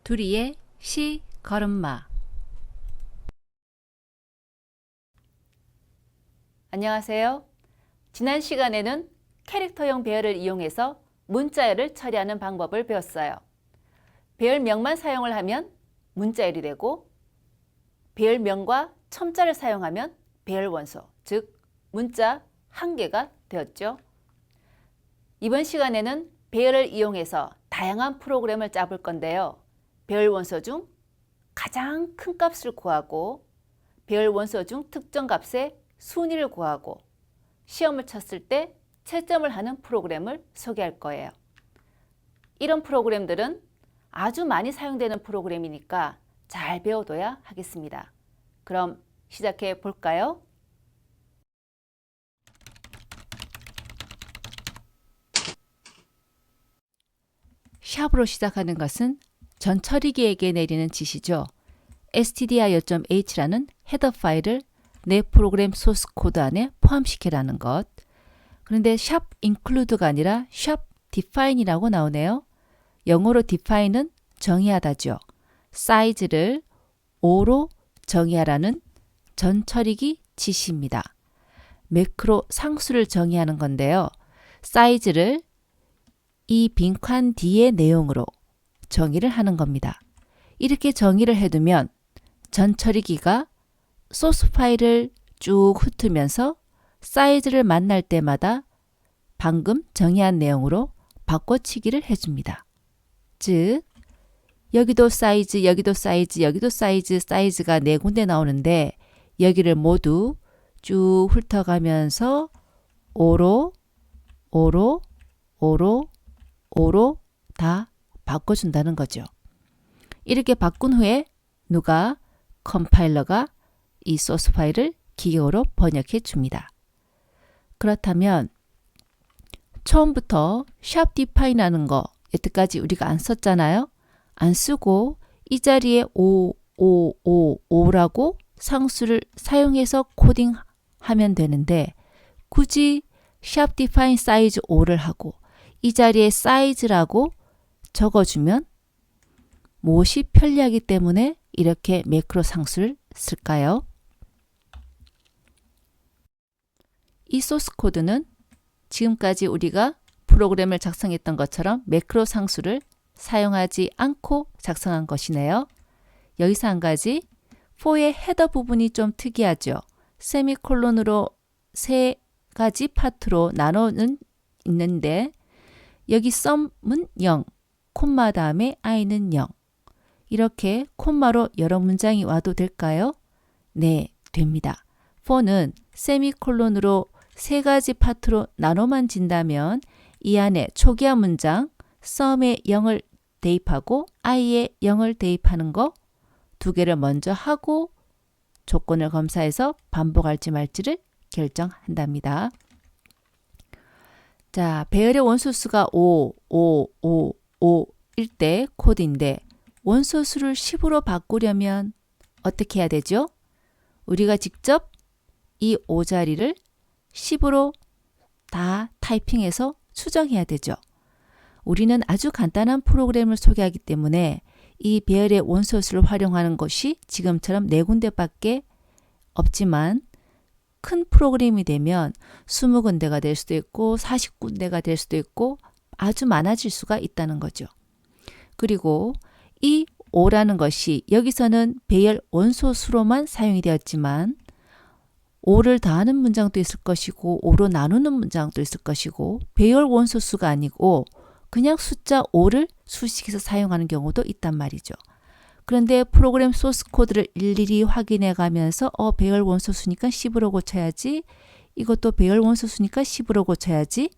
둘이의 시 걸음마. 안녕하세요. 지난 시간에는 캐릭터형 배열을 이용해서 문자열을 처리하는 방법을 배웠어요. 배열명만 사용을 하면 문자열이 되고, 배열명과 첨자를 사용하면 배열원소, 즉 문자 한 개가 되었죠. 이번 시간에는 배열을 이용해서 다양한 프로그램을 짜볼 건데요. 배열 원소 중 가장 큰 값을 구하고 배열 원소 중 특정 값의 순위를 구하고 시험을 쳤을 때 채점을 하는 프로그램을 소개할 거예요. 이런 프로그램들은 아주 많이 사용되는 프로그램이니까 잘 배워둬야 하겠습니다. 그럼 시작해 볼까요? 샵으로 시작하는 것은 전 처리기에게 내리는 지시죠. stdio.h라는 헤더 파일을 내 프로그램 소스 코드 안에 포함시키라는 것. 그런데 샵 include가 아니라 샵 define이라고 나오네요. 영어로 define은 정의하다죠. 사이즈를 5로 정의하라는 전 처리기 지시입니다. 매크로 상수를 정의하는 건데요. 사이즈를 이 빈칸 뒤의 내용으로 정의를 하는 겁니다. 이렇게 정의를 해두면 전 처리기가 소스 파일을 쭉 훑으면서 사이즈를 만날 때마다 방금 정의한 내용으로 바꿔치기를 해줍니다. 즉, 여기도 사이즈, 여기도 사이즈, 여기도 사이즈, 사이즈가 네 군데 나오는데 여기를 모두 쭉 훑어가면서 5로, 5로, 5로, 5로 다 바꿔준다는 거죠. 이렇게 바꾼 후에 컴파일러가 이 소스 파일을 기계어로 번역해 줍니다. 그렇다면 처음부터 샵 디파인 하는 거 여태까지 우리가 안 썼잖아요. 안 쓰고 이 자리에 5라고 상수를 사용해서 코딩하면 되는데 굳이 샵 디파인 사이즈 5를 하고 이 자리에 사이즈라고 적어주면 무엇이 편리하기 때문에 이렇게 매크로 상수를 쓸까요? 이 소스 코드는 지금까지 우리가 프로그램을 작성했던 것처럼 매크로 상수를 사용하지 않고 작성한 것이네요. 여기서 한 가지, for의 헤더 부분이 좀 특이하죠. 세미콜론으로 세 가지 파트로 나눠는 있는데 여기 sum은 0, 콤마 다음에 i는 0. 이렇게 콤마로 여러 문장이 와도 될까요? 네, 됩니다. for는 세미콜론으로 세 가지 파트로 나눠만 진다면 이 안에 초기화 문장 sum에 0을 대입하고 i에 0을 대입하는 거 두 개를 먼저 하고 조건을 검사해서 반복할지 말지를 결정한답니다. 자, 배열의 원소수가 5일 때 코드인데 원소수를 10으로 바꾸려면 어떻게 해야 되죠? 우리가 직접 이 5자리를 10으로 다 타이핑해서 수정해야 되죠. 우리는 아주 간단한 프로그램을 소개하기 때문에 이 배열의 원소수를 활용하는 것이 지금처럼 4군데밖에 없지만 큰 프로그램이 되면 20군데가 될 수도 있고 40군데가 될 수도 있고 아주 많아질 수가 있다는 거죠. 그리고 이 5라는 것이 여기서는 배열 원소수로만 사용이 되었지만 5를 더하는 문장도 있을 것이고 5로 나누는 문장도 있을 것이고 배열 원소수가 아니고 그냥 숫자 5를 수식해서 사용하는 경우도 있단 말이죠. 그런데 프로그램 소스 코드를 일일이 확인해 가면서 배열 원소수니까 10으로 고쳐야지, 이것도 배열 원소수니까 10으로 고쳐야지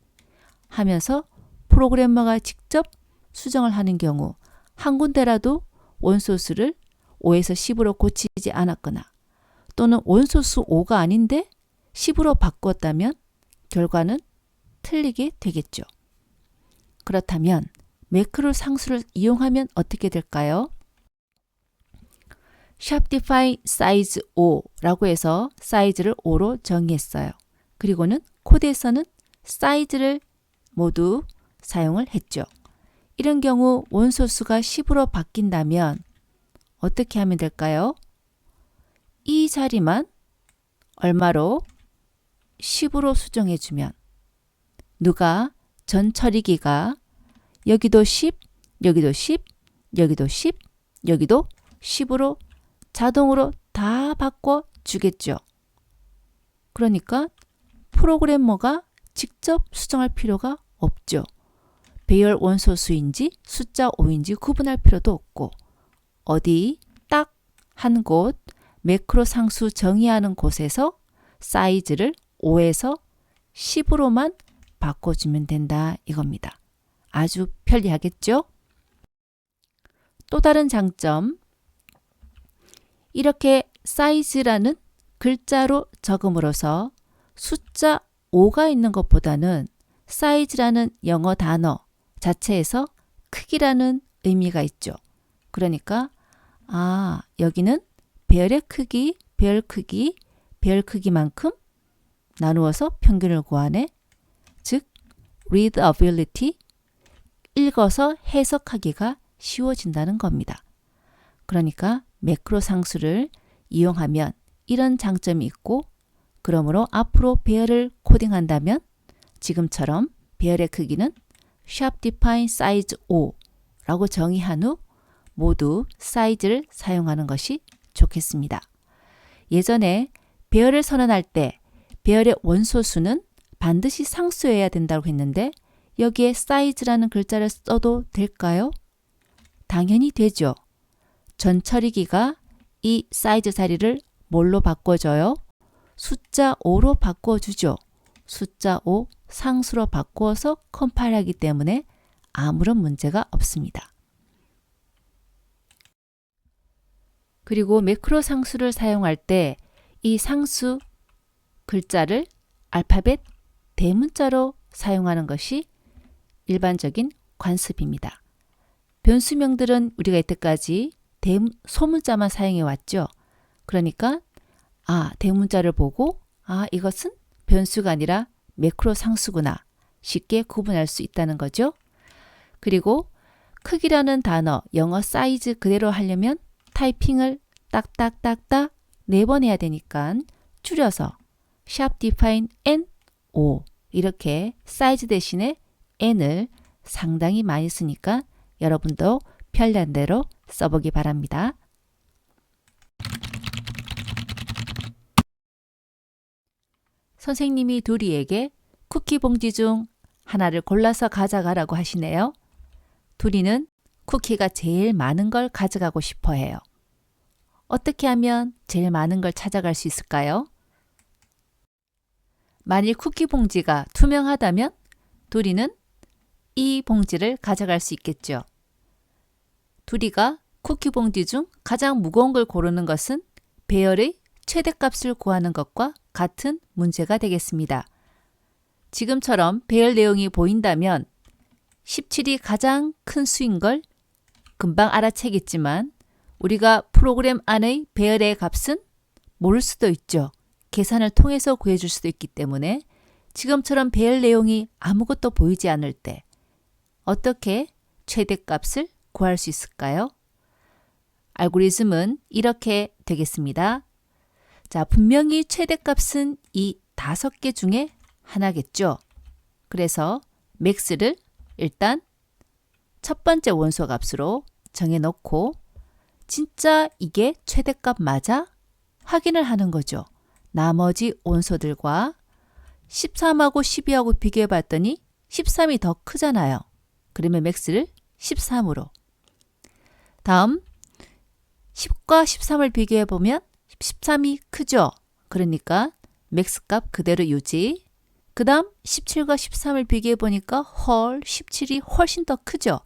하면서 프로그래머가 직접 수정을 하는 경우 한 군데라도 원소수를 5에서 10으로 고치지 않았거나 또는 원소수 5가 아닌데 10으로 바꾸었다면 결과는 틀리게 되겠죠. 그렇다면 매크로 상수를 이용하면 어떻게 될까요? 샵 define size 5라고 해서 사이즈를 5로 정의했어요. 그리고는 코드에서는 사이즈를 모두 사용을 했죠. 이런 경우 원소수가 10으로 바뀐다면 어떻게 하면 될까요? 이 자리만 얼마로? 10으로 수정해주면 누가? 전 처리기가 여기도 10, 여기도 10, 여기도 10, 여기도 10으로 자동으로 다 바꿔주겠죠. 그러니까 프로그래머가 직접 수정할 필요가 없죠. 배열 원소수인지 숫자 5인지 구분할 필요도 없고 어디 딱 한 곳 매크로 상수 정의하는 곳에서 사이즈를 5에서 10으로만 바꿔주면 된다 이겁니다. 아주 편리하겠죠? 또 다른 장점, 이렇게 사이즈라는 글자로 적음으로써 숫자 5가 있는 것보다는 사이즈라는 영어 단어 자체에서 크기라는 의미가 있죠. 그러니까 여기는 배열의 크기, 배열 크기, 배열 크기만큼 나누어서 평균을 구하네. 즉, readability, 읽어서 해석하기가 쉬워진다는 겁니다. 그러니까 매크로 상수를 이용하면 이런 장점이 있고 그러므로 앞으로 배열을 코딩한다면 지금처럼 배열의 크기는 sharp define size 5라고 정의한 후 모두 사이즈를 사용하는 것이 좋겠습니다. 예전에 배열을 선언할 때 배열의 원소수는 반드시 상수여야 된다고 했는데 여기에 사이즈라는 글자를 써도 될까요? 당연히 되죠. 전 처리기가 이 사이즈 자리를 뭘로 바꿔줘요? 숫자 5로 바꿔주죠. 숫자 5 상수로 바꾸어서 컴파일하기 때문에 아무런 문제가 없습니다. 그리고 매크로 상수를 사용할 때 이 상수 글자를 알파벳 대문자로 사용하는 것이 일반적인 관습입니다. 변수명들은 우리가 이때까지 소문자만 사용해 왔죠. 그러니까 대문자를 보고 이것은 변수가 아니라 매크로 상수구나 쉽게 구분할 수 있다는 거죠. 그리고 크기라는 단어 영어 사이즈 그대로 하려면 타이핑을 딱딱딱딱 4번 해야 되니까 줄여서 sharp define n5 이렇게 사이즈 대신에 n을 상당히 많이 쓰니까 여러분도 편리한 대로 써보기 바랍니다. 선생님이 두리에게 쿠키 봉지 중 하나를 골라서 가져가라고 하시네요. 두리는 쿠키가 제일 많은 걸 가져가고 싶어 해요. 어떻게 하면 제일 많은 걸 찾아갈 수 있을까요? 만일 쿠키 봉지가 투명하다면 두리는 이 봉지를 가져갈 수 있겠죠. 두리가 쿠키 봉지 중 가장 무거운 걸 고르는 것은 배열의 최대값을 구하는 것과 같은 문제가 되겠습니다. 지금처럼 배열 내용이 보인다면 17이 가장 큰 수인 걸 금방 알아채겠지만 우리가 프로그램 안의 배열의 값은 모를 수도 있죠. 계산을 통해서 구해줄 수도 있기 때문에 지금처럼 배열 내용이 아무것도 보이지 않을 때 어떻게 최대값을 구할 수 있을까요? 알고리즘은 이렇게 되겠습니다. 자, 분명히 최대값은 이 5개 중에 하나겠죠. 그래서 max를 일단 첫 번째 원소 값으로 정해놓고 진짜 이게 최대값 맞아? 확인을 하는 거죠. 나머지 원소들과 13하고 12하고 비교해 봤더니 13이 더 크잖아요. 그러면 max를 13으로. 다음 10과 13을 비교해 보면 13이 크죠. 그러니까 맥스 값 그대로 유지. 그 다음 17과 13을 비교해 보니까 17이 훨씬 더 크죠.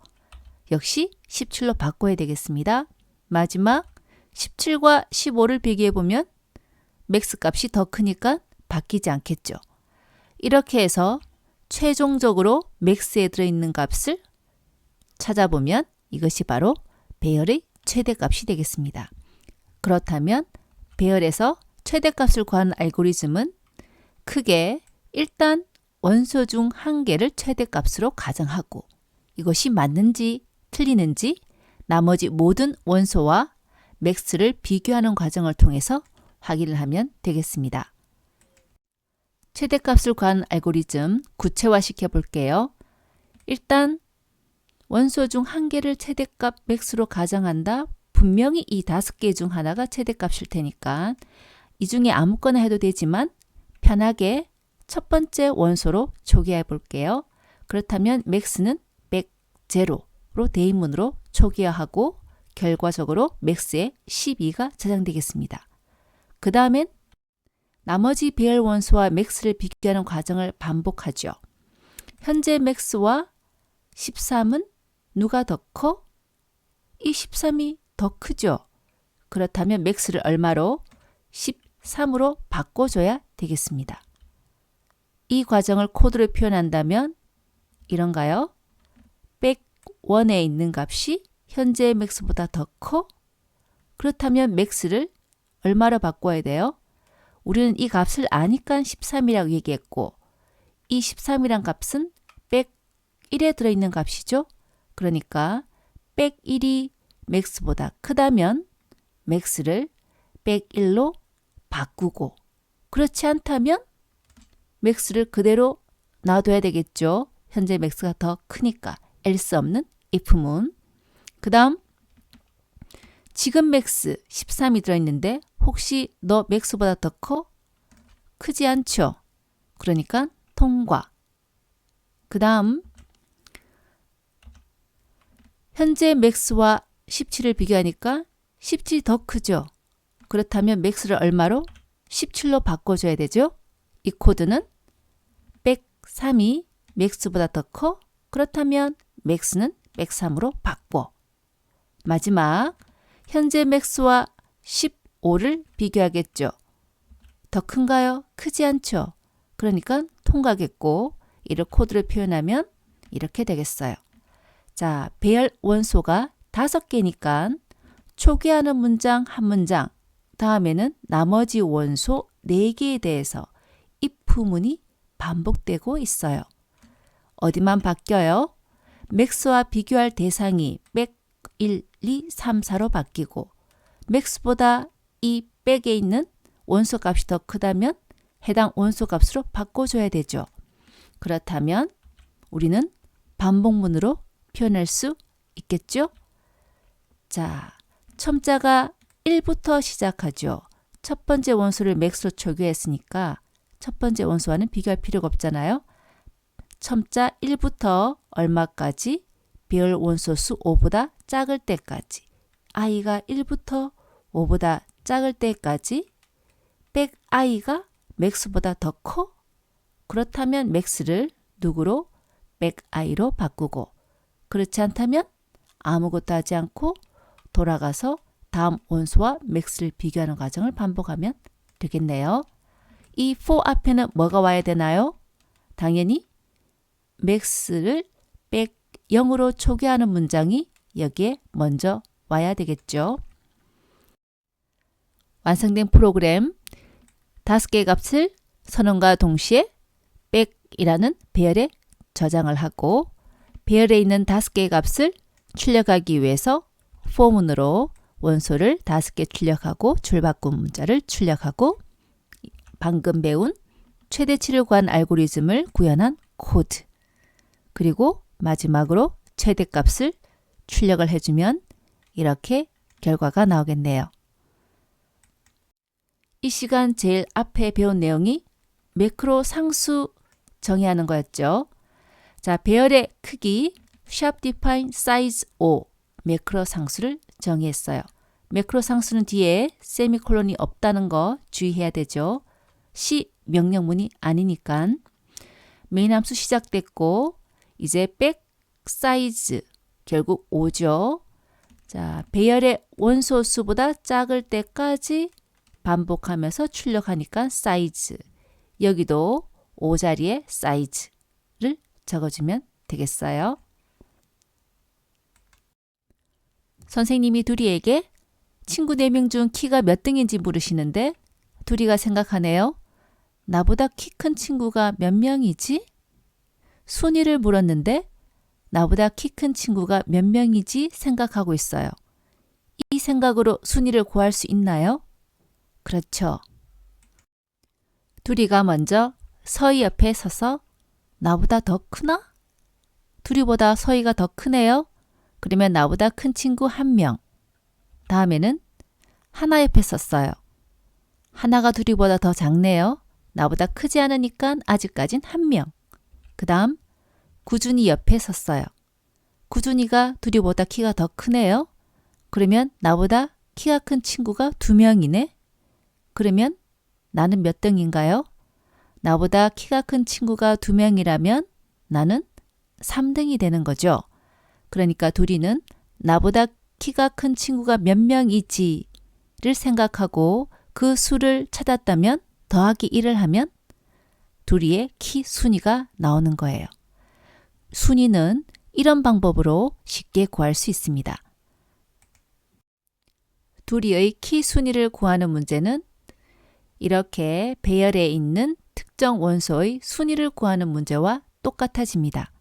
역시 17로 바꿔야 되겠습니다. 마지막 17과 15를 비교해 보면 맥스 값이 더 크니까 바뀌지 않겠죠. 이렇게 해서 최종적으로 맥스에 들어있는 값을 찾아보면 이것이 바로 배열의 최대값이 되겠습니다. 그렇다면 배열에서 최대값을 구하는 알고리즘은 크게 일단 원소 중 한 개를 최대값으로 가정하고 이것이 맞는지 틀리는지 나머지 모든 원소와 맥스를 비교하는 과정을 통해서 확인을 하면 되겠습니다. 최대값을 구하는 알고리즘 구체화시켜 볼게요. 일단 원소 중 한 개를 최대값 맥스로 가정한다. 분명히 이 5개 중 하나가 최대값일 테니까 이 중에 아무거나 해도 되지만 편하게 첫 번째 원소로 초기화해 볼게요. 그렇다면 맥스는 100로 대인문으로 초기화하고 결과적으로 맥스에 12가 저장되겠습니다. 그 다음엔 나머지 배열 원소와 맥스를 비교하는 과정을 반복하죠. 현재 맥스와 13은 누가 더 커? 이 13이 더 크죠. 그렇다면 맥스를 얼마로? 13으로 바꿔줘야 되겠습니다. 이 과정을 코드로 표현한다면 이런가요? 101에 있는 값이 현재 맥스보다 더 커? 그렇다면 맥스를 얼마로 바꿔야 돼요? 우리는 이 값을 아니까 13이라고 얘기했고 이 13이란 값은 101에 들어있는 값이죠. 그러니까 101이 맥스보다 크다면 맥스를 101로 바꾸고 그렇지 않다면 맥스를 그대로 놔둬야 되겠죠. 현재 맥스가 더 크니까 else 없는 if문. 그 다음 지금 맥스 13이 들어있는데 혹시 너 맥스보다 더 커? 크지 않죠. 그러니까 통과. 그 다음 현재 맥스와 17을 비교하니까 17이 더 크죠. 그렇다면 맥스를 얼마로? 17로 바꿔줘야 되죠. 이 코드는 103이 맥스보다 더 커? 그렇다면 맥스는 103으로 바꿔. 마지막 현재 맥스와 15를 비교하겠죠. 더 큰가요? 크지 않죠. 그러니까 통과겠고 이를 코드로 표현하면 이렇게 되겠어요. 자, 배열 원소가 5개니까 초기화하는 문장 한 문장, 다음에는 나머지 원소 4개에 대해서 if문이 반복되고 있어요. 어디만 바뀌어요? 맥스와 비교할 대상이 100, 1, 2, 3, 4로 바뀌고 맥스보다 이 백에 있는 원소 값이 더 크다면 해당 원소 값으로 바꿔줘야 되죠. 그렇다면 우리는 반복문으로 표현할 수 있겠죠? 자, 첨자가 1부터 시작하죠. 첫 번째 원소를 맥스로 초기화했으니까 첫 번째 원소와는 비교할 필요가 없잖아요. 첨자 1부터 얼마까지? 배열 원소 수 5보다 작을 때까지. i가 1부터 5보다 작을 때까지 100i가 맥스보다 더 커? 그렇다면 맥스를 누구로? 100i로 바꾸고 그렇지 않다면 아무것도 하지 않고 돌아가서 다음 원소와 맥스를 비교하는 과정을 반복하면 되겠네요. 이 for 앞에는 뭐가 와야 되나요? 당연히 맥스를 0으로 초기화하는 문장이 여기에 먼저 와야 되겠죠. 완성된 프로그램 5개의 값을 선언과 동시에 100이라는 배열에 저장을 하고 배열에 있는 5개의 값을 출력하기 위해서 for문으로 원소를 5개 출력하고 줄바꿈 문자를 출력하고 방금 배운 최대치를 구한 알고리즘을 구현한 코드 그리고 마지막으로 최대값을 출력을 해주면 이렇게 결과가 나오겠네요. 이 시간 제일 앞에 배운 내용이 매크로 상수 정의하는 거였죠. 자, 배열의 크기 sharp define size 5 매크로 상수를 정의했어요. 매크로 상수는 뒤에 세미콜론이 없다는 거 주의해야 되죠. C 명령문이 아니니까. 메인 함수 시작됐고 이제 백 사이즈 결국 5죠. 자, 배열의 원소 수보다 작을 때까지 반복하면서 출력하니까 사이즈. 여기도 5자리의 사이즈를 적어주면 되겠어요. 선생님이 두리에게 친구 4명 중 키가 몇 등인지 물으시는데 두리가 생각하네요. 나보다 키 큰 친구가 몇 명이지? 순위를 물었는데 나보다 키 큰 친구가 몇 명이지 생각하고 있어요. 이 생각으로 순위를 구할 수 있나요? 그렇죠. 두리가 먼저 서희 옆에 서서 나보다 더 크나? 두리보다 서희가 더 크네요. 그러면 나보다 큰 친구 한 명. 다음에는 하나 옆에 섰어요. 하나가 두리보다 더 작네요. 나보다 크지 않으니까 아직까진 한 명. 그 다음 구준이 옆에 섰어요. 구준이가 두리보다 키가 더 크네요. 그러면 나보다 키가 큰 친구가 두 명이네. 그러면 나는 몇 등인가요? 나보다 키가 큰 친구가 두 명이라면 나는 3등이 되는 거죠. 그러니까 두리는 나보다 키가 큰 친구가 몇 명이지를 생각하고 그 수를 찾았다면 더하기 1을 하면 두리의 키 순위가 나오는 거예요. 순위는 이런 방법으로 쉽게 구할 수 있습니다. 두리의 키 순위를 구하는 문제는 이렇게 배열에 있는 특정 원소의 순위를 구하는 문제와 똑같아집니다.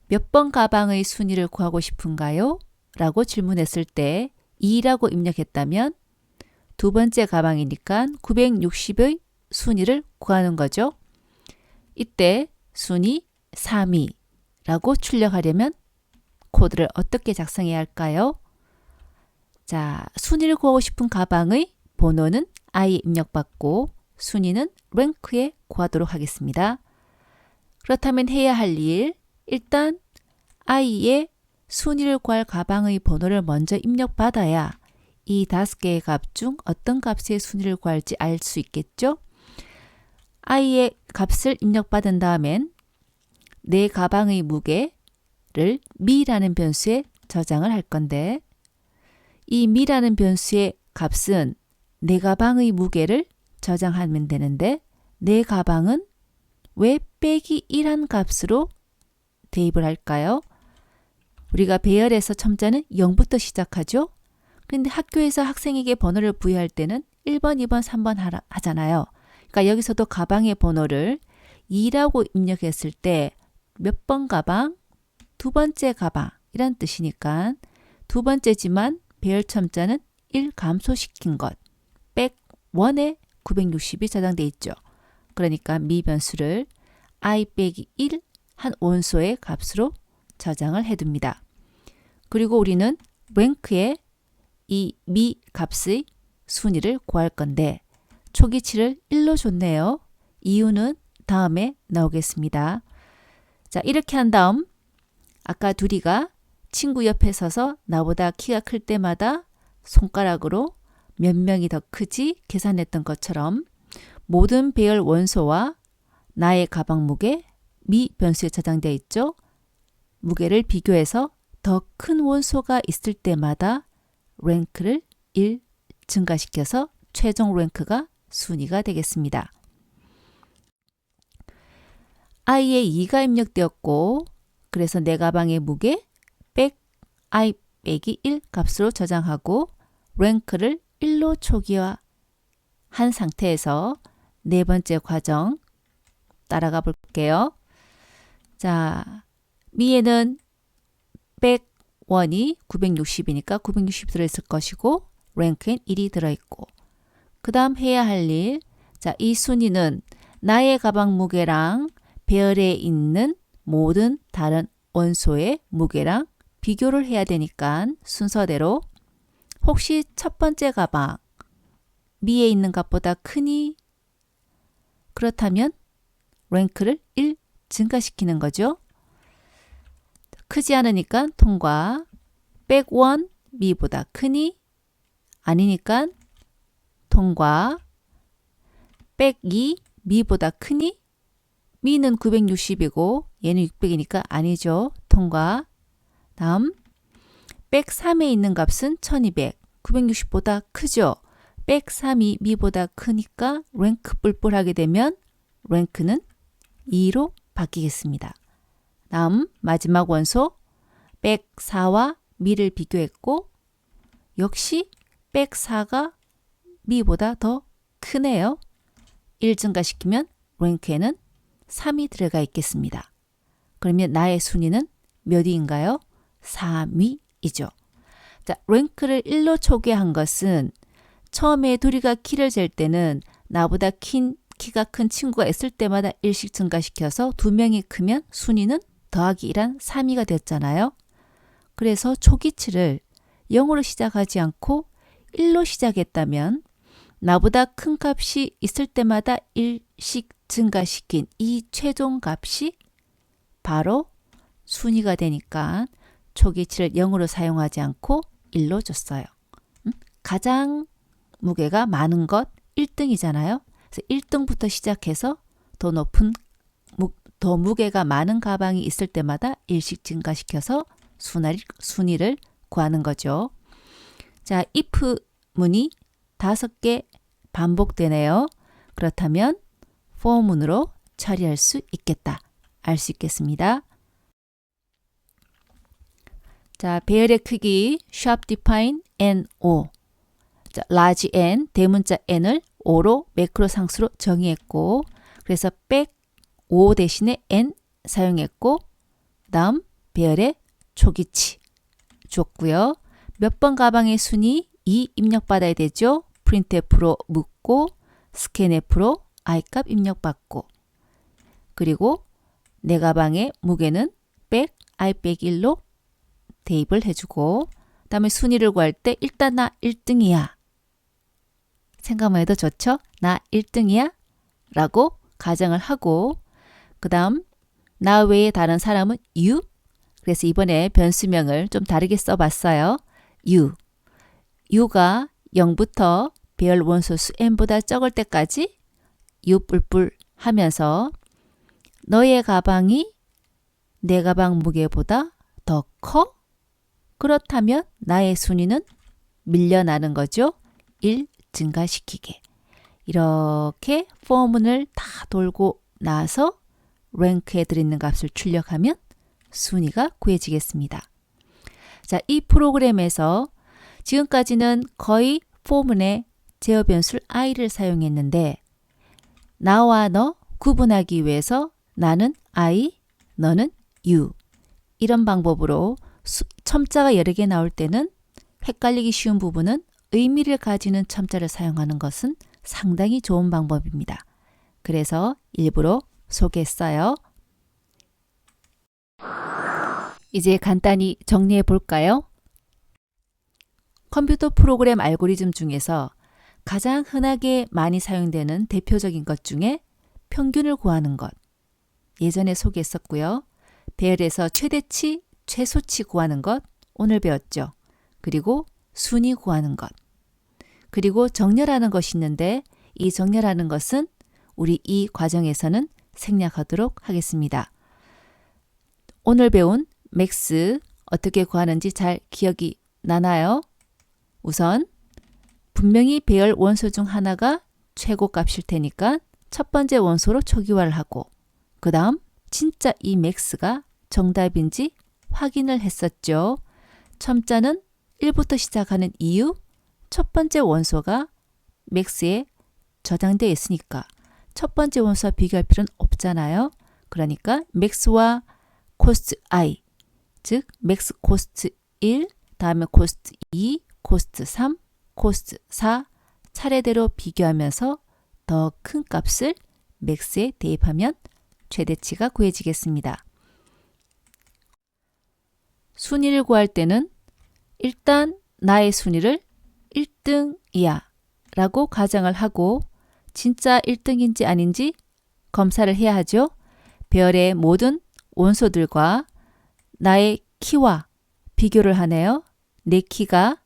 몇 번 가방의 순위를 구하고 싶은가요? 라고 질문했을 때 2라고 입력했다면 두 번째 가방이니까 960의 순위를 구하는 거죠. 이때 순위 3위라고 출력하려면 코드를 어떻게 작성해야 할까요? 자, 순위를 구하고 싶은 가방의 번호는 i에 입력받고 순위는 랭크에 구하도록 하겠습니다. 그렇다면 해야 할 일, 일단 i의 순위를 구할 가방의 번호를 먼저 입력받아야 이 5개의 값 중 어떤 값의 순위를 구할지 알 수 있겠죠? i의 값을 입력받은 다음엔 내 가방의 무게를 미라는 변수에 저장을 할 건데 이 미라는 변수의 값은 내 가방의 무게를 저장하면 되는데 내 가방은 왜 빼기 1한 값으로 대입을 할까요? 우리가 배열에서 첨자는 0부터 시작하죠. 그런데 학교에서 학생에게 번호를 부여할 때는 1번, 2번, 3번 하잖아요. 그러니까 여기서도 가방의 번호를 2라고 입력했을 때 몇 번 가방? 두 번째 가방 이란 뜻이니까 두 번째지만 배열 첨자는 1 감소시킨 것 100원에 960이 저장돼 있죠. 그러니까 미 변수를 i 빼기 1 한 원소의 값으로 저장을 해둡니다. 그리고 우리는 랭크에 이 미 값의 순위를 구할 건데 초기치를 1로 줬네요. 이유는 다음에 나오겠습니다. 자, 이렇게 한 다음 아까 두리가 친구 옆에 서서 나보다 키가 클 때마다 손가락으로 몇 명이 더 크지 계산했던 것처럼 모든 배열 원소와 나의 가방 무게 미 변수에 저장되어 있죠. 무게를 비교해서 더 큰 원소가 있을 때마다 랭크를 1 증가시켜서 최종 랭크가 순위가 되겠습니다. i에 2가 입력되었고 그래서 내 가방의 무게 100 i 빼기 1 값으로 저장하고 랭크를 1로 초기화한 상태에서 네 번째 과정 따라가 볼게요. 자, 미에는 100원이 960이니까 960 들어있을 것이고 랭크엔 1이 들어있고 그 다음 해야 할 일, 자, 이 순위는 나의 가방 무게랑 배열에 있는 모든 다른 원소의 무게랑 비교를 해야 되니까 순서대로 혹시 첫 번째 가방 미에 있는 값보다 크니? 그렇다면 랭크를 1 증가시키는 거죠. 크지 않으니까 통과. 100원 미보다 크니? 아니니까 통과. 102 미보다 크니? 미는 960이고 얘는 600이니까 아니죠. 통과. 다음 103에 있는 값은 1200. 960보다 크죠. 103이 미보다 크니까 랭크 뿔뿔하게 되면 랭크는 2로 바뀌겠습니다. 다음 마지막 원소 104와 미를 비교했고 역시 104가 미보다 더 크네요. 1 증가시키면 랭크에는 3이 들어가 있겠습니다. 그러면 나의 순위는 몇 위인가요? 3위이죠. 자, 랭크를 1로 초기화한 것은 처음에 둘이가 키를 잴 때는 나보다 키가 큰 친구가 있을 때마다 1씩 증가시켜서 2명이 크면 순위는 더하기 1한 3위가 됐잖아요. 그래서 초기치를 0으로 시작하지 않고 1로 시작했다면 나보다 큰 값이 있을 때마다 1씩 증가시킨 이 최종 값이 바로 순위가 되니까 초기치를 0으로 사용하지 않고 1로 줬어요. 가장 무게가 많은 것 1등이잖아요. 그래서 1등부터 시작해서 더 무게가 많은 가방이 있을 때마다 1씩 증가시켜서 순위를 구하는 거죠. 자, if 문이 5개 반복되네요. 그렇다면 for 문으로 처리할 수 있겠다. 알 수 있겠습니다. 자, 배열의 크기 sharp define NO. 자, large N, 대문자 N을 5로 매크로 상수로 정의했고, 그래서 백 5 대신에 N 사용했고, 다음 배열의 초기치 줬고요. 몇 번 가방의 순위 2 입력받아야 되죠. printf로 묻고 scanf로 i값 입력받고, 그리고 내 가방의 무게는 100 i 빼기 1로 대입을 해주고, 다음에 순위를 구할 때 일단 나 1등이야. 생각만 해도 좋죠? 나 1등이야? 라고 가정을 하고, 그 다음 나 외에 다른 사람은 you. 그래서 이번에 변수명을 좀 다르게 써봤어요. you. you가 0부터 배열 원소수 n보다 적을 때까지 you 뿔뿔 하면서 너의 가방이 내 가방 무게보다 더 커? 그렇다면 나의 순위는 밀려나는 거죠. 1 증가시키게. 이렇게 for문을 다 돌고 나서 랭크에 들어있는 값을 출력하면 순위가 구해지겠습니다. 자, 이 프로그램에서 지금까지는 거의 for문에 제어 변수를 i를 사용했는데, 나와 너 구분하기 위해서 나는 I, 너는 you. 이런 방법으로 첨자가 여러 개 나올 때는 헷갈리기 쉬운 부분은 의미를 가지는 첨자를 사용하는 것은 상당히 좋은 방법입니다. 그래서 일부러 소개했어요. 이제 간단히 정리해 볼까요? 컴퓨터 프로그램 알고리즘 중에서 가장 흔하게 많이 사용되는 대표적인 것 중에 평균을 구하는 것. 예전에 소개했었고요. 배열에서 최대치, 최소치 구하는 것 오늘 배웠죠. 그리고 순위 구하는 것. 그리고 정렬하는 것이 있는데 이 정렬하는 것은 우리 이 과정에서는 생략하도록 하겠습니다. 오늘 배운 맥스 어떻게 구하는지 잘 기억이 나나요? 우선 분명히 배열 원소 중 하나가 최고값일 테니까 첫 번째 원소로 초기화를 하고, 그 다음 진짜 이 맥스가 정답인지 확인을 했었죠. 첨자는 1부터 시작하는 이유, 첫 번째 원소가 맥스에 저장되어 있으니까 첫 번째 원소와 비교할 필요는 없잖아요. 그러니까 맥스와 코스트 i, 즉 맥스 코스트 1, 다음에 코스트 2, 코스트 3, 코스트 4 차례대로 비교하면서 더 큰 값을 맥스에 대입하면 최대치가 구해지겠습니다. 순위를 구할 때는 일단 나의 순위를 1등이야 라고 가정을 하고 진짜 1등인지 아닌지 검사를 해야 하죠. 배열의 모든 원소들과 나의 키와 비교를 하네요. 내 키가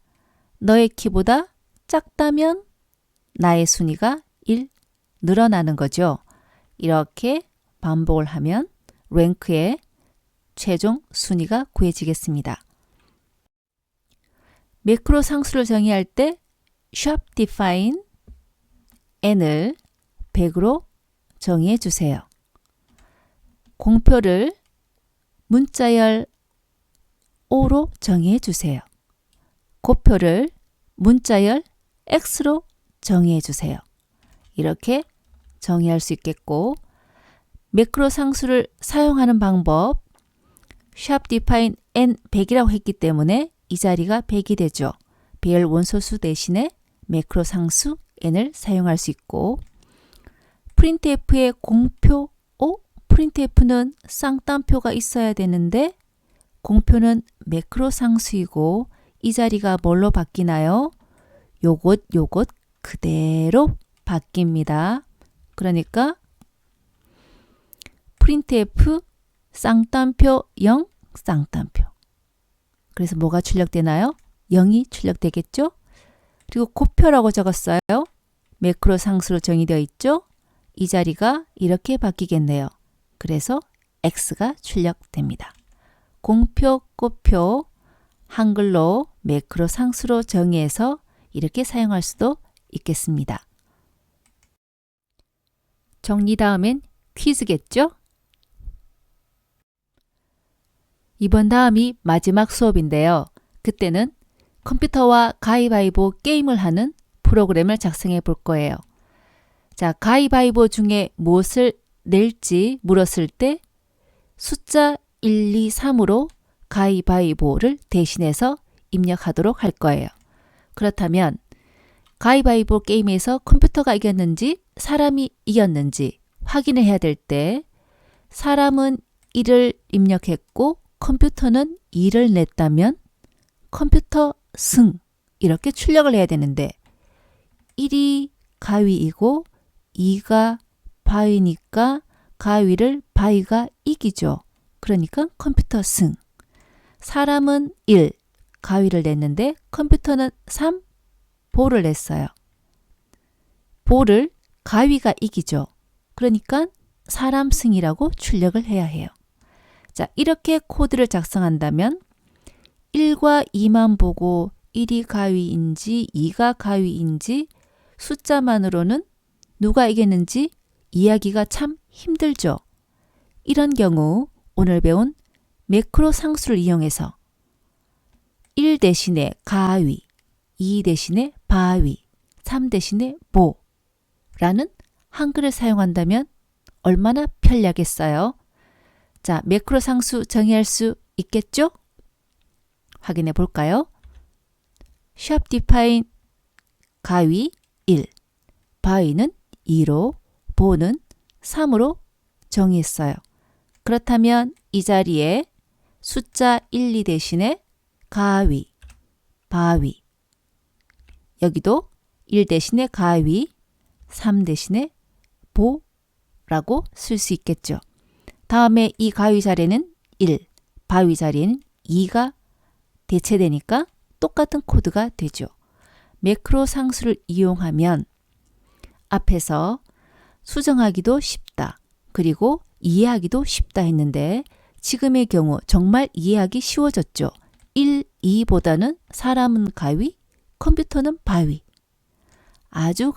너의 키보다 작다면 나의 순위가 1 늘어나는 거죠. 이렇게 반복을 하면 랭크의 최종 순위가 구해지겠습니다. 매크로 상수를 정의할 때 sharp define n을 100으로 정의해 주세요. 공표를 문자열 O로 정의해 주세요. 곱표를 문자열 X로 정의해 주세요. 이렇게 정의할 수 있겠고, 매크로 상수를 사용하는 방법, 샵 define n 100이라고 했기 때문에 이 자리가 100이 되죠. 배열 원소수 대신에 매크로 상수 n을 사용할 수 있고 printf의 공표, printf는 쌍따옴표가 있어야 되는데 공표는 매크로 상수이고 이 자리가 뭘로 바뀌나요? 요것 그대로 바뀝니다. 그러니까 printf 쌍따옴표 0 쌍따옴표. 그래서 뭐가 출력되나요? 0이 출력되겠죠? 그리고 곱표라고 적었어요. 매크로 상수로 정의되어 있죠? 이 자리가 이렇게 바뀌겠네요. 그래서 x가 출력됩니다. 공표, 곱표, 한글로 매크로 상수로 정의해서 이렇게 사용할 수도 있겠습니다. 정리 다음엔 퀴즈겠죠? 이번 다음이 마지막 수업인데요. 그때는 컴퓨터와 가위바위보 게임을 하는 프로그램을 작성해 볼 거예요. 자, 가위바위보 중에 무엇을 낼지 물었을 때 숫자 1, 2, 3으로 가위바위보를 대신해서 입력하도록 할 거예요. 그렇다면 가위바위보 게임에서 컴퓨터가 이겼는지 사람이 이겼는지 확인을 해야 될 때 사람은 1을 입력했고 컴퓨터는 2를 냈다면 컴퓨터 승 이렇게 출력을 해야 되는데 1이 가위이고 2가 바위니까 가위를 바위가 이기죠. 그러니까 컴퓨터 승. 사람은 1, 가위를 냈는데 컴퓨터는 3, 보를 냈어요. 보를 가위가 이기죠. 그러니까 사람 승이라고 출력을 해야 해요. 자, 이렇게 코드를 작성한다면 1과 2만 보고 1이 가위인지 2가 가위인지 숫자만으로는 누가 이겼는지 이야기가 참 힘들죠. 이런 경우 오늘 배운 매크로 상수를 이용해서 1 대신에 가위, 2 대신에 바위, 3 대신에 보라는 한글을 사용한다면 얼마나 편리하겠어요? 자, 매크로 상수 정의할 수 있겠죠? 확인해 볼까요? 샵 define 가위 1, 바위는 2로, 보는 3으로 정의했어요. 그렇다면 이 자리에 숫자 1, 2 대신에 가위, 바위, 여기도 1 대신에 가위, 3 대신에 보라고 쓸 수 있겠죠. 다음에 이 가위 자리는 1, 바위 자리는 2가 대체되니까 똑같은 코드가 되죠. 매크로 상수를 이용하면 앞에서 수정하기도 쉽다. 그리고 이해하기도 쉽다 했는데 지금의 경우 정말 이해하기 쉬워졌죠. 1, 2보다는 사람은 가위, 컴퓨터는 바위. 아주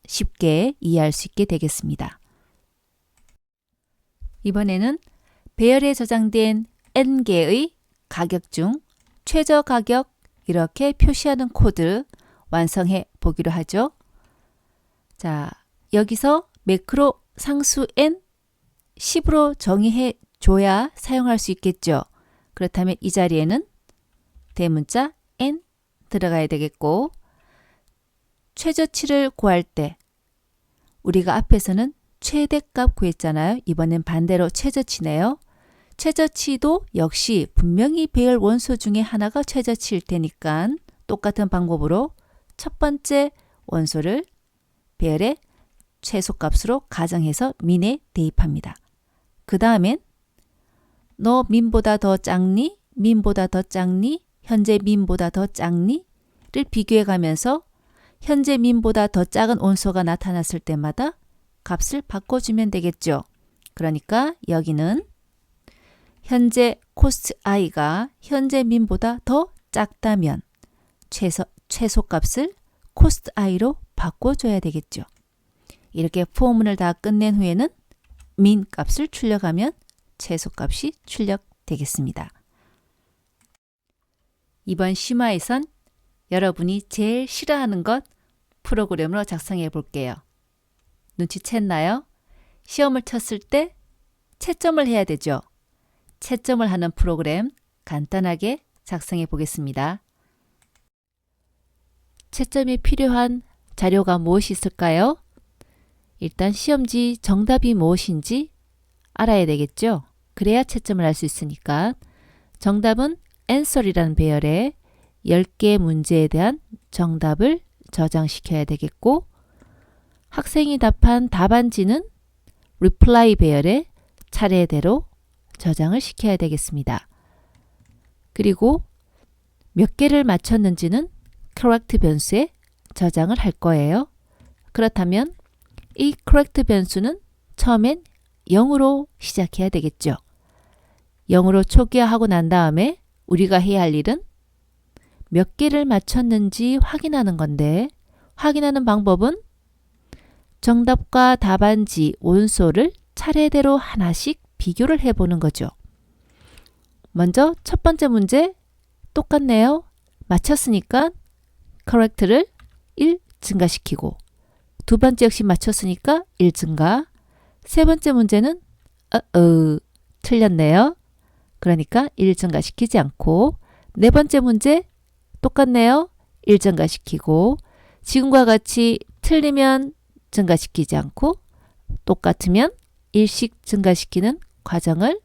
쉽게 이해할 수 있게 되겠습니다. 이번에는 배열에 저장된 n개의 가격 중 최저 가격 이렇게 표시하는 코드 완성해 보기로 하죠. 자, 여기서 매크로 상수 n 10으로 정의해 줘야 사용할 수 있겠죠. 그렇다면 이 자리에는 대문자 n 들어가야 되겠고 최저치를 구할 때 우리가 앞에서는 최대값 구했잖아요. 이번엔 반대로 최저치네요. 최저치도 역시 분명히 배열 원소 중에 하나가 최저치일 테니까 똑같은 방법으로 첫 번째 원소를 배열의 최소값으로 가정해서 민에 대입합니다. 그 다음엔 너 민보다 더 작니? 민보다 더 작니? 현재 민보다 더 작니? 를 비교해 가면서 현재 민보다 더 작은 원소가 나타났을 때마다 값을 바꿔주면 되겠죠. 그러니까 여기는 현재 코스트 i가 현재 민보다 더 작다면 최소값을 코스트 i로 바꿔줘야 되겠죠. 이렇게 포문을 다 끝낸 후에는 민 값을 출력하면 최소값이 출력되겠습니다. 이번 심화에선 여러분이 제일 싫어하는 것 프로그램으로 작성해 볼게요. 눈치챘나요? 시험을 쳤을 때 채점을 해야 되죠. 채점을 하는 프로그램 간단하게 작성해 보겠습니다. 채점이 필요한 자료가 무엇이 있을까요? 일단 시험지 정답이 무엇인지 알아야 되겠죠? 그래야 채점을 할 수 있으니까. 정답은 answer이라는 배열에 10개 문제에 대한 정답을 저장시켜야 되겠고, 학생이 답한 답안지는 reply 배열에 차례대로 저장을 시켜야 되겠습니다. 그리고 몇 개를 맞췄는지는 correct 변수에 저장을 할 거예요. 그렇다면 이 correct 변수는 처음엔 0으로 시작해야 되겠죠. 0으로 초기화하고 난 다음에 우리가 해야 할 일은 몇 개를 맞췄는지 확인하는 건데, 확인하는 방법은 정답과 답안지 원소를 차례대로 하나씩 비교를 해보는 거죠. 먼저 첫 번째 문제 똑같네요. 맞췄으니까 correct를 1 증가시키고, 두 번째 역시 맞췄으니까 1 증가, 세 번째 문제는 틀렸네요. 그러니까 1 증가시키지 않고, 네 번째 문제 똑같네요. 1 증가시키고, 지금과 같이 틀리면 증가시키지 않고 똑같으면 1씩 증가시키는 과정을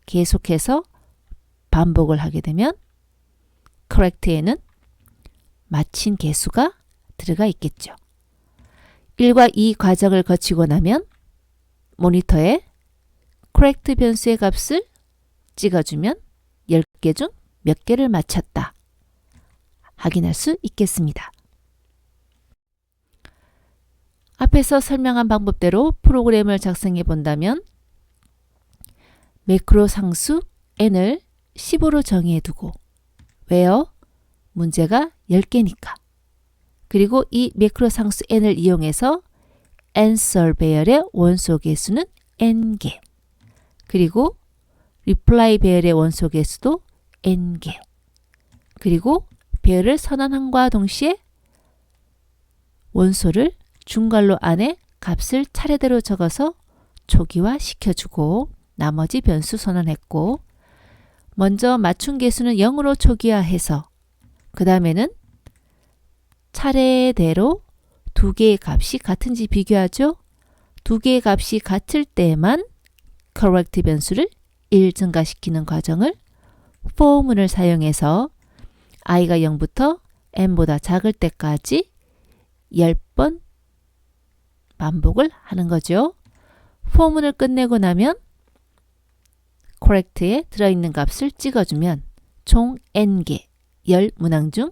계속해서 반복을 하게 되면 correct에는 맞힌 개수가 들어가 있겠죠. 1과 2 과정을 거치고 나면 모니터에 correct 변수의 값을 찍어주면 10개 중 몇 개를 맞췄다 확인할 수 있겠습니다. 앞에서 설명한 방법대로 프로그램을 작성해 본다면 매크로 상수 n을 10으로 정의해 두고, 왜요? 문제가 10개니까. 그리고 이 매크로 상수 n을 이용해서 answer 배열의 원소 개수는 n개, 그리고 reply 배열의 원소 개수도 n개, 그리고 배열을 선언함과 동시에 원소를 중괄호 안에 값을 차례대로 적어서 초기화 시켜주고, 나머지 변수 선언했고, 먼저 맞춘 개수는 0으로 초기화해서 그 다음에는 차례대로 두 개의 값이 같은지 비교하죠. 두 개의 값이 같을 때만 correct 변수를 1 증가시키는 과정을 for문을 사용해서 i가 0부터 n보다 작을 때까지 10번 반복을 하는 거죠. for문을 끝내고 나면 correct에 들어있는 값을 찍어주면 총 n개, 10문항 중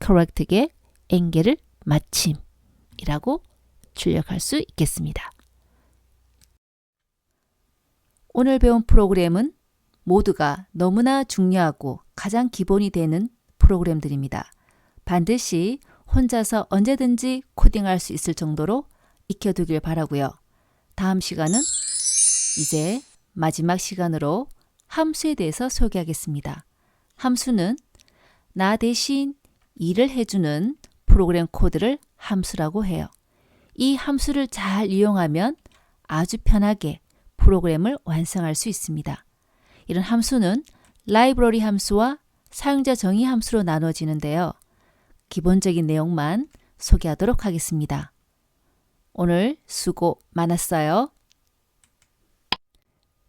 correct계 n개를 마침이라고 출력할 수 있겠습니다. 오늘 배운 프로그램은 모두가 너무나 중요하고 가장 기본이 되는 프로그램들입니다. 반드시 혼자서 언제든지 코딩할 수 있을 정도로 익혀두길 바라고요. 다음 시간은 이제 마지막 시간으로 함수에 대해서 소개하겠습니다. 함수는 나 대신 일을 해주는 프로그램 코드를 함수라고 해요. 이 함수를 잘 이용하면 아주 편하게 프로그램을 완성할 수 있습니다. 이런 함수는 라이브러리 함수와 사용자 정의 함수로 나눠지는데요. 기본적인 내용만 소개하도록 하겠습니다. 오늘 수고 많았어요.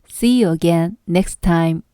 See you again next time.